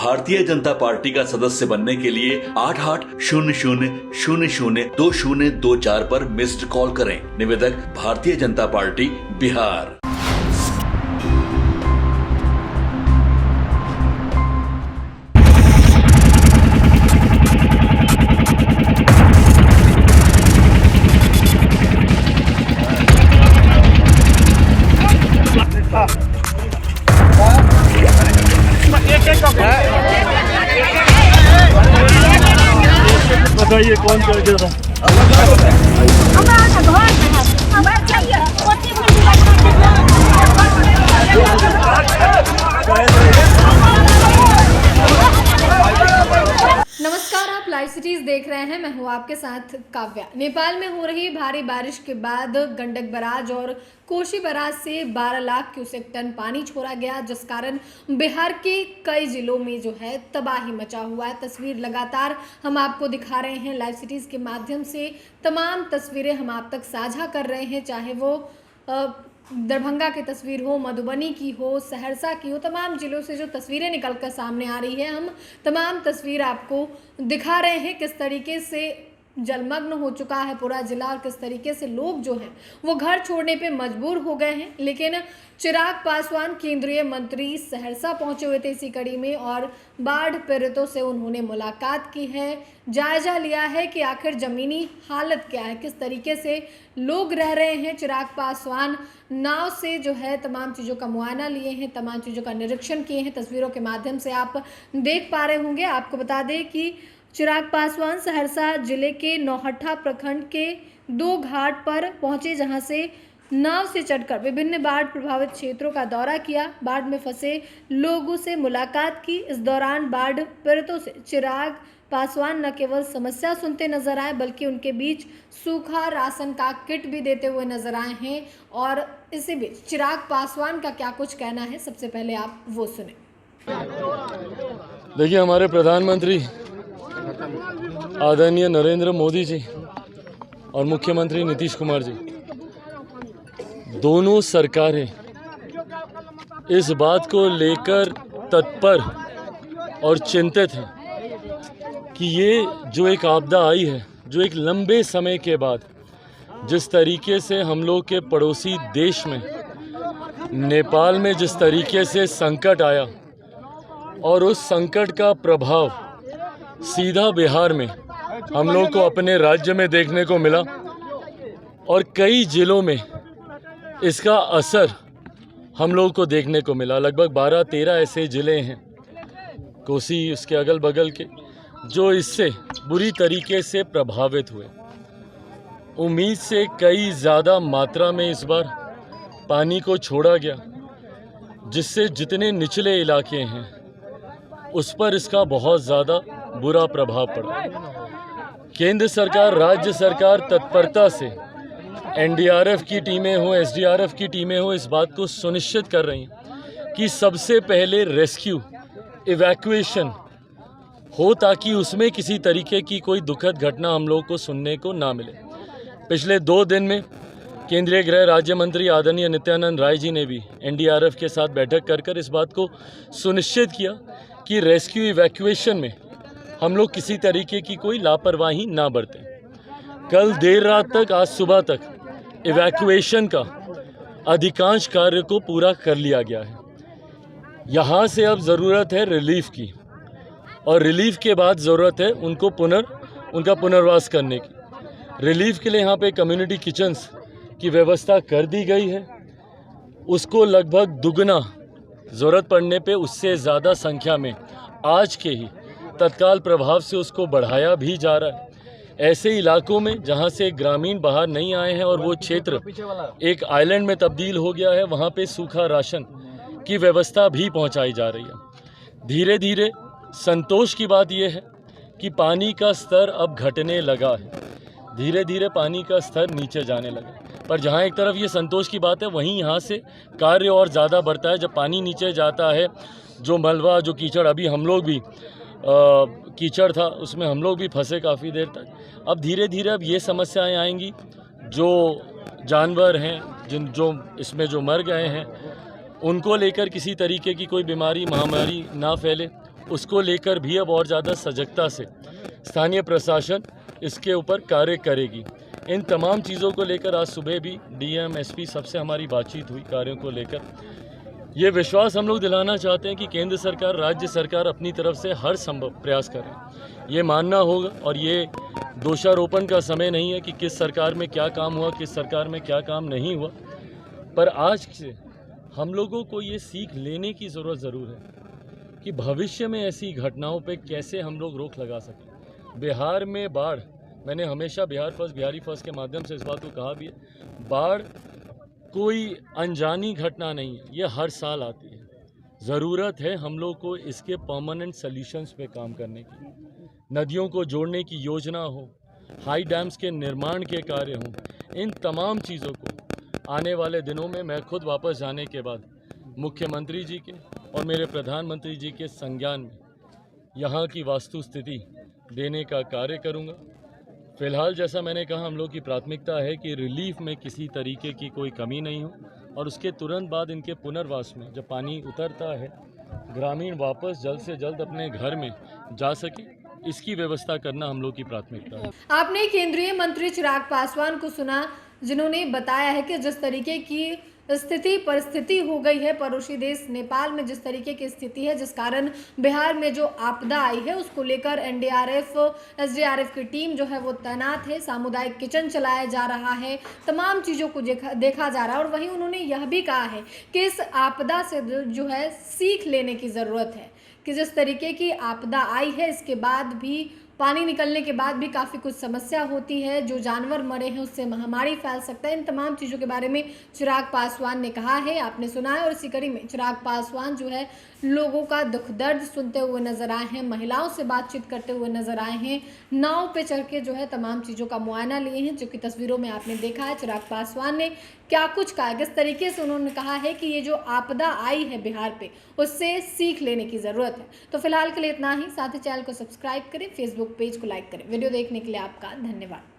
Bharatiya Janata party का सदस्य बनने के लिए 8800002024 पर मिस्ड कॉल करें। निवेदक भारतीय जनता पार्टी बिहार। बताइए कौन कर दिया था? नमस्कार, आप लाइव सिटीज देख रहे हैं। मैं हूं आपके साथ काव्या। नेपाल में हो रही भारी बारिश के बाद गंडक बराज और कोशी बराज से 12 लाख क्यूसेक टन पानी छोड़ा गया, जिस कारण बिहार के कई जिलों में जो है तबाही मचा हुआ है। तस्वीर लगातार हम आपको दिखा रहे हैं लाइव सिटीज के माध्यम से। तमाम तस्वीरें हम आप तक साझा कर रहे हैं, चाहे वो दरभंगा की तस्वीर हो, मधुबनी की हो, सहरसा की हो। तमाम जिलों से जो तस्वीरें निकल कर सामने आ रही है, हम तमाम तस्वीर आपको दिखा रहे हैं। किस तरीके से जलमग्न हो चुका है पूरा जिला और किस तरीके से लोग जो हैं वो घर छोड़ने पे मजबूर हो गए हैं। लेकिन चिराग पासवान केंद्रीय मंत्री सहरसा पहुंचे हुए थे इसी कड़ी में और बाढ़ पीड़ितों से उन्होंने मुलाकात की है, जायजा लिया है कि आखिर ज़मीनी हालत क्या है, किस तरीके से लोग रह रहे हैं। चिराग पासवान नाव से जो है तमाम चीज़ों का मुआयना लिए हैं, तमाम चीज़ों का निरीक्षण किए हैं। तस्वीरों के माध्यम से आप देख पा रहे होंगे। आपको बता दें कि चिराग पासवान सहरसा जिले के नौहट्टा प्रखंड के 2 घाट पर पहुंचे, जहां से नाव से चढ़कर विभिन्न बाढ़ प्रभावित क्षेत्रों का दौरा किया, बाढ़ में फंसे लोगों से मुलाकात की। इस दौरान बाढ़ पीड़ितों से चिराग पासवान न केवल समस्या सुनते नजर आए, बल्कि उनके बीच सूखा राशन का किट भी देते हुए नजर आए हैं। और इसी बीच चिराग पासवान का क्या कुछ कहना है, सबसे पहले आप वो सुने। देखिए, हमारे प्रधानमंत्री आदरणीय नरेंद्र मोदी जी और मुख्यमंत्री नीतीश कुमार जी, दोनों सरकारें इस बात को लेकर तत्पर और चिंतित हैं कि ये जो एक आपदा आई है, जो एक लंबे समय के बाद जिस तरीके से हम लोग के पड़ोसी देश में नेपाल में जिस तरीके से संकट आया और उस संकट का प्रभाव सीधा बिहार में हम लोग को अपने राज्य में देखने को मिला और कई जिलों में इसका असर हम लोग को देखने को मिला। लगभग 12-13 ऐसे ज़िले हैं कोसी उसके अगल बगल के जो इससे बुरी तरीके से प्रभावित हुए। उम्मीद से कई ज़्यादा मात्रा में इस बार पानी को छोड़ा गया, जिससे जितने निचले इलाके हैं उस पर इसका बहुत ज़्यादा बुरा प्रभाव पड़ा। केंद्र सरकार, राज्य सरकार तत्परता से एनडीआरएफ की टीमें हो, एसडीआरएफ की टीमें हो, इस बात को सुनिश्चित कर रही हैं कि सबसे पहले रेस्क्यू, इवैक्यूएशन हो, ताकि उसमें किसी तरीके की कोई दुखद घटना हम लोग को सुनने को ना मिले। पिछले 2 दिन में केंद्रीय गृह राज्य मंत्री आदरणीय नित्यानंद राय जी ने भी एनडीआरएफ के साथ बैठक कर इस बात को सुनिश्चित किया कि रेस्क्यू इवैक्यूएशन में हम लोग किसी तरीके की कोई लापरवाही ना बरतें। कल देर रात तक, आज सुबह तक इवैक्यूएशन का अधिकांश कार्य को पूरा कर लिया गया है। यहाँ से अब ज़रूरत है रिलीफ की और रिलीफ के बाद ज़रूरत है उनका पुनर्वास करने की। रिलीफ के लिए यहाँ पे कम्युनिटी किचन्स की व्यवस्था कर दी गई है। उसको लगभग दुगना, ज़रूरत पड़ने पे उससे ज़्यादा संख्या में आज के ही तत्काल प्रभाव से उसको बढ़ाया भी जा रहा है। ऐसे इलाकों में जहाँ से ग्रामीण बाहर नहीं आए हैं और वो क्षेत्र एक आइलैंड में तब्दील हो गया है, वहाँ पे सूखा राशन की व्यवस्था भी पहुँचाई जा रही है। धीरे धीरे संतोष की बात यह है कि पानी का स्तर अब घटने लगा है, धीरे धीरे पानी का स्तर नीचे जाने लगा। पर जहाँ एक तरफ ये संतोष की बात है, वहीं यहाँ से कार्य और ज़्यादा बढ़ता है। जब पानी नीचे जाता है, जो मलबा, जो कीचड़, अभी हम लोग भी कीचड़ था उसमें हम लोग भी फंसे काफ़ी देर तक। अब धीरे धीरे अब ये समस्याएं आएंगी, जो जानवर हैं जो इसमें जो मर गए हैं उनको लेकर किसी तरीके की कोई बीमारी, महामारी ना फैले, उसको लेकर भी अब और ज़्यादा सजगता से स्थानीय प्रशासन इसके ऊपर कार्य करेगी। इन तमाम चीज़ों को लेकर आज सुबह भी डीएम एसपी सबसे हमारी बातचीत हुई कार्यों को लेकर। ये विश्वास हम लोग दिलाना चाहते हैं कि केंद्र सरकार, राज्य सरकार अपनी तरफ से हर संभव प्रयास करें। ये मानना होगा और ये दोषारोपण का समय नहीं है कि किस सरकार में क्या काम हुआ, किस सरकार में क्या काम नहीं हुआ, पर आज से हम लोगों को ये सीख लेने की ज़रूरत ज़रूर है कि भविष्य में ऐसी घटनाओं पे कैसे हम लोग रोक लगा सकें। बिहार में बाढ़, मैंने हमेशा बिहार फर्स्ट, बिहारी फर्स्ट के माध्यम से इस बात को कहा भी है, बाढ़ कोई अनजानी घटना नहीं है, ये हर साल आती है। ज़रूरत है हम लोग को इसके परमानेंट सॉल्यूशंस पे काम करने की। नदियों को जोड़ने की योजना हो, हाई डैम्स के निर्माण के कार्य हों, इन तमाम चीज़ों को आने वाले दिनों में मैं खुद वापस जाने के बाद मुख्यमंत्री जी के और मेरे प्रधानमंत्री जी के संज्ञान में यहाँ की वास्तु स्थिति देने का कार्य करूँगा। फ़िलहाल जैसा मैंने कहा, हम लोग की प्राथमिकता है कि रिलीफ में किसी तरीके की कोई कमी नहीं हो और उसके तुरंत बाद इनके पुनर्वास में जब पानी उतरता है, ग्रामीण वापस जल्द से जल्द अपने घर में जा सके, इसकी व्यवस्था करना हम लोग की प्राथमिकता है। आपने केंद्रीय मंत्री चिराग पासवान को सुना, जिन्होंने बताया है कि जिस तरीके की परिस्थिति हो गई है पड़ोसी देश नेपाल में, जिस तरीके की स्थिति है जिस कारण बिहार में जो आपदा आई है उसको लेकर एनडीआरएफ, एसडीआरएफ की टीम जो है वो तैनात है, सामुदायिक किचन चलाया जा रहा है, तमाम चीज़ों को देखा जा रहा है। और वहीं उन्होंने यह भी कहा है कि इस आपदा से जो है सीख लेने की ज़रूरत है कि जिस तरीके की आपदा आई है इसके बाद भी, पानी निकलने के बाद भी काफ़ी कुछ समस्या होती है, जो जानवर मरे हैं उससे महामारी फैल सकता है। इन तमाम चीज़ों के बारे में चिराग पासवान ने कहा है, आपने सुना है। और इसी कड़ी में चिराग पासवान जो है लोगों का दुख दर्द सुनते हुए नजर आए हैं, महिलाओं से बातचीत करते हुए नजर आए हैं, नाव पे चढ़ के जो है तमाम चीज़ों का मुआयना लिए हैं, जो कि तस्वीरों में आपने देखा है। चिराग पासवान ने क्या कुछ कहा, किस तरीके से उन्होंने कहा है कि ये जो आपदा आई है बिहार पे, उससे सीख लेने की ज़रूरत है। तो फिलहाल के लिए इतना ही। साथ ही चैनल को सब्सक्राइब करें, फेसबुक पेज को लाइक करें। वीडियो देखने के लिए आपका धन्यवाद।